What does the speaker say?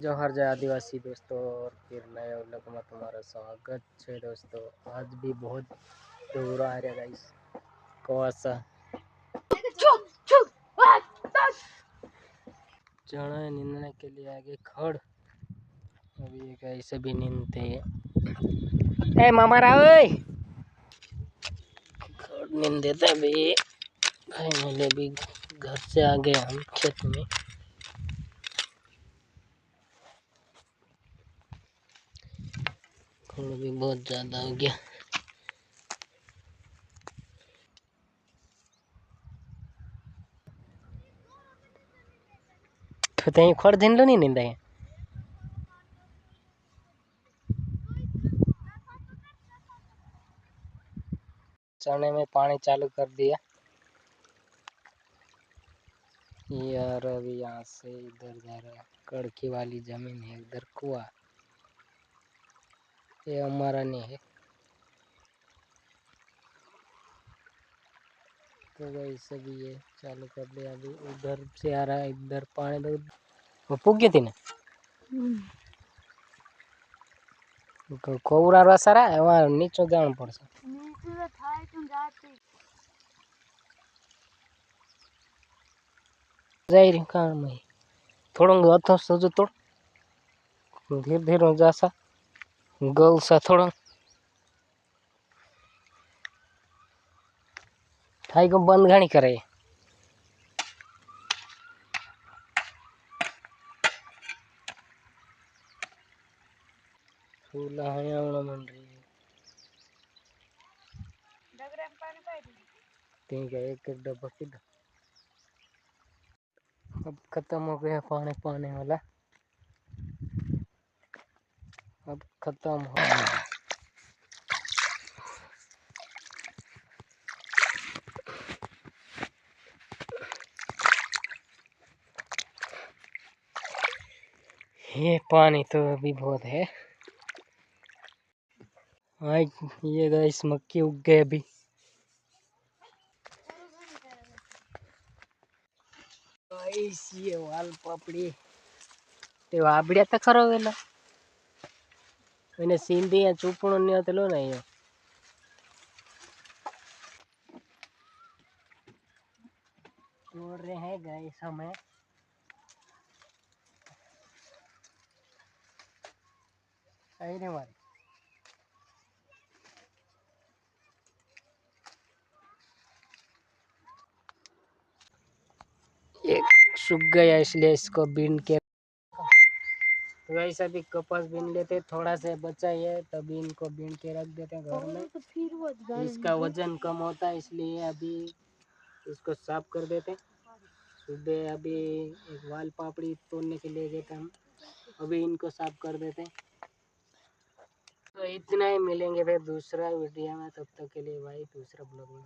जोहार जय आदिवासी दोस्तों, और फिर नए व्लॉग में तुम्हारा स्वागत है दोस्तों। आज भी बहुत दूर आ रहा गाइस कोसा चढ़ा नींदने के लिए आगे खड़। अभी ये कैसे भी नींदते हैं। ए मामा राव खड़ नींद देते अभी। फाइनली भी घर से आ गए हम खेत में। खड़ भी बहुत ज़्यादा हो गया। तो ते खड़ दिन लो नहीं नींदा है। चने में पानी चालू कर दिया यार। अभी यहाँ से इधर जा रहा है, कड़की वाली जमीन है, इधर कुआ। ये हमारा नहीं है तो वैसे भी ये चालू कर दिया। अभी उधर से आ रहा है, इधर पानी दो वो पुग गई थी ना कोवरा रसारा है वहाँ नीचे जाना पड़ता। जाई रही कहाँ में थोड़ा हाथों सोचो तोड़ धीरे धीरे जा सा गल सा थोड़ा थाई को बंद घानी करे। फूल है मन रही है ठीक है। एक एक डब्बा पी। अब खत्म हो गया पानी पाने वाला। अब खत्म हो ये पानी तो अभी बहुत है। आज ये गाइस मक्की उग गए अभी। गाइस ये वाल पापड़ी ते वाबड़िया तो खरो वेला मैंने सींधी या चूपणो नहीं होतेलो ना ये तोड़ रहे हैं गाइस हमें। आई रे मारे ये सूख गया इसलिए इसको बीन के। तो वैसे भी कपास बीन लेते, थोड़ा सा बचा है तभी इनको बीन के रख देते हैं घर में। इसका वजन कम होता है इसलिए अभी इसको साफ कर देते हैं। सुबह अभी एक वाल पापड़ी तोड़ने के लिए गए थे हम, अभी इनको साफ कर देते हैं। तो इतना ही, मिलेंगे फिर दूसरा वीडियो में, तब तक के लिए भाई दूसरा ब्लॉग में।